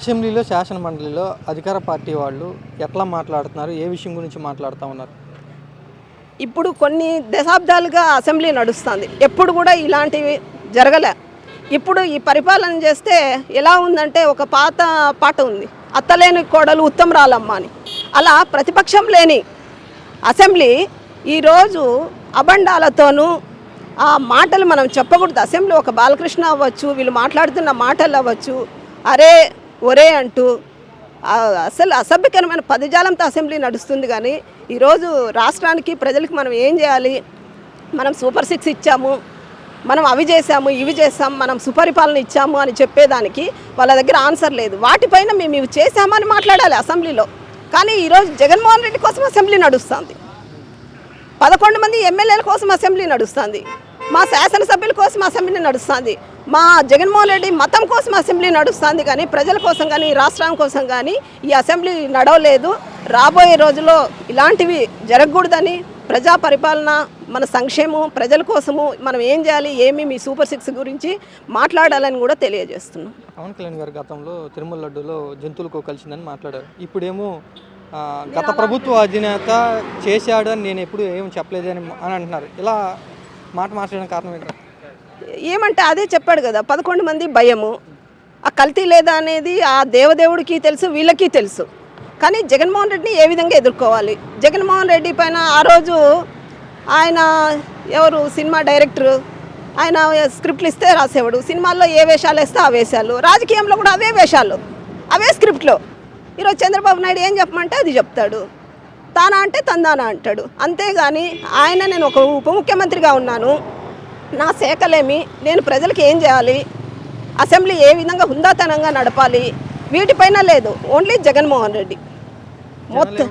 అసెంబ్లీలో శాసన మండలిలో అధికార పార్టీ వాళ్ళు ఎట్లా మాట్లాడుతున్నారు? ఏ విషయం గురించి మాట్లాడుతూ ఉన్నారు? ఇప్పుడు కొన్ని దశాబ్దాలుగా అసెంబ్లీ నడుస్తుంది. ఎప్పుడు కూడా ఇలాంటివి జరగలే. ఇప్పుడు ఈ పరిపాలన చేస్తే ఎలా ఉందంటే ఒక పాత పాట ఉంది, అత్తలేని కోడలు ఉత్తమరాలమ్మ అని. అలా ప్రతిపక్షం లేని అసెంబ్లీ ఈరోజు అబండాలతోనూ ఆ మాటలు మనం చెప్పకూడదు. అసెంబ్లీ ఒక బాలకృష్ణ అవ్వచ్చు, వీళ్ళు మాట్లాడుతున్న మాటలు అవ్వచ్చు, అరే ఒరే అంటూ అసలు అసభ్యకరమైన పదజాలంతో అసెంబ్లీ నడుస్తుంది. కానీ ఈరోజు రాష్ట్రానికి ప్రజలకు మనం ఏం చేయాలి, మనం సూపర్ 6 ఇచ్చాము, మనం అవి చేసాము ఇవి చేసాము, మనం సుపరిపాలన ఇచ్చాము అని చెప్పేదానికి వాళ్ళ దగ్గర ఆన్సర్ లేదు. వాటిపైన మేము ఇవి చేసామని మాట్లాడాలి అసెంబ్లీలో. కానీ ఈరోజు జగన్మోహన్ రెడ్డి కోసం అసెంబ్లీ నడుస్తుంది, 11 మంది ఎమ్మెల్యేల కోసం అసెంబ్లీ నడుస్తుంది, మా శాసనసభ్యుల కోసం అసెంబ్లీ నడుస్తుంది, మా జగన్మోహన్ రెడ్డి మతం కోసం అసెంబ్లీ నడుస్తుంది. కానీ ప్రజల కోసం కానీ రాష్ట్రం కోసం కానీ ఈ అసెంబ్లీ నడవలేదు. రాబోయే రోజుల్లో ఇలాంటివి జరగకూడదని, ప్రజా పరిపాలన, మన సంక్షేమం, ప్రజల కోసము మనం ఏం చేయాలి, ఏమి మీ సూపర్ 6 గురించి మాట్లాడాలని కూడా తెలియజేస్తున్నాం. పవన్ కళ్యాణ్ గారు గతంలో తిరుమల లడ్డూలో జంతువులకు కలిసిందని మాట్లాడారు. ఇప్పుడేమో గత ప్రభుత్వ అధినేత చేశాడు అని నేను ఎప్పుడు ఏం చెప్పలేదని అని అంటున్నారు. ఇలా మాట్లాడడానికి కారణం ఏంటంటే ఏమంటే అదే చెప్పాడు కదా, 11 మంది భయము, ఆ కల్తీ లేదా అనేది ఆ దేవదేవుడికి తెలుసు, వీళ్ళకి తెలుసు. కానీ జగన్మోహన్ రెడ్డిని ఏ విధంగా ఎదుర్కోవాలి, జగన్మోహన్ రెడ్డి పైన ఆ రోజు ఆయన ఎవరు సినిమా డైరెక్టరు, ఆయన స్క్రిప్ట్లు ఇస్తే రాసేవాడు, సినిమాల్లో ఏ వేషాలు వేస్తే ఆ వేషాలు, రాజకీయంలో కూడా అవే వేషాలు, అవే స్క్రిప్ట్లో. ఈరోజు చంద్రబాబు నాయుడు ఏం చెప్పమంటే అది చెప్తాడు, తానా అంటే తందానా అంటాడు. అంతేగాని ఆయన నేను ఒక ఉప ముఖ్యమంత్రిగా ఉన్నాను, నా శాఖలేమి, నేను ప్రజలకు ఏం చేయాలి, అసెంబ్లీ ఏ విధంగా హుందాతనంగా నడపాలి, వీటిపైన లేదు. ఓన్లీ జగన్మోహన్ రెడ్డి మొత్తం.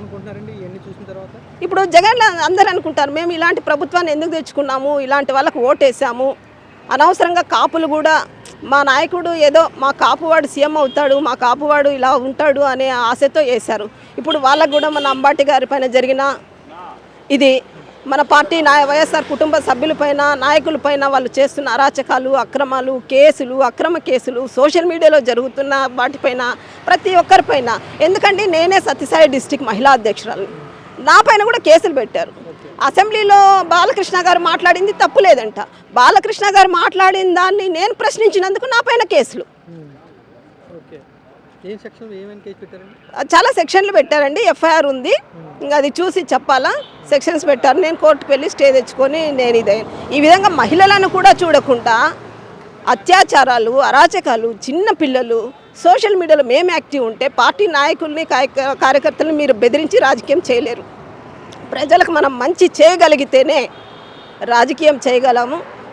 ఇప్పుడు జగన్ అందరూ అనుకుంటారు మేము ఇలాంటి ప్రభుత్వాన్ని ఎందుకు తెచ్చుకున్నాము, ఇలాంటి వాళ్ళకు ఓటేసాము, అనవసరంగా కాపులు కూడా మా నాయకుడు ఏదో మా కాపువాడు సీఎం అవుతాడు, మా కాపువాడు ఇలా ఉంటాడు అనే ఆశతో వేశారు. ఇప్పుడు వాళ్ళకు కూడా మన అంబాటి గారి పైన జరిగిన ఇది, మన పార్టీ వైఎస్ఆర్ కుటుంబ సభ్యులపైన, నాయకులపైన వాళ్ళు చేస్తున్న అరాచకాలు, అక్రమాలు, కేసులు, అక్రమ కేసులు, సోషల్ మీడియాలో జరుగుతున్న వాటిపైన ప్రతి ఒక్కరిపైన. ఎందుకంటే నేనే సత్యసాయి డిస్ట్రిక్ట్ మహిళా అధ్యక్షురాలు, నా పైన కూడా కేసులు పెట్టారు. అసెంబ్లీలో బాలకృష్ణ గారు మాట్లాడింది తప్పు లేదంట, బాలకృష్ణ గారు మాట్లాడిన దాన్ని నేను ప్రశ్నించినందుకు నా పైన కేసులు. చాలా సెక్షన్లు పెట్టారండి, ఎఫ్ఐఆర్ ఉంది, ఇంకా అది చూసి చెప్పాలా, సెక్షన్స్ పెట్టారు. నేను కోర్టుకు వెళ్ళి స్టే తెచ్చుకొని నేను ఇదే ఈ విధంగా మహిళలను కూడా చూడకుండా అత్యాచారాలు, అరాచకాలు, చిన్న పిల్లలు సోషల్ మీడియాలో మేము యాక్టివ్ ఉంటే పార్టీ నాయకుల్ని కార్యకర్తలను మీరు బెదిరించి రాజకీయం చేయలేరు. ప్రజలకు మనం మంచి చేయగలిగితేనే రాజకీయం చేయగలము.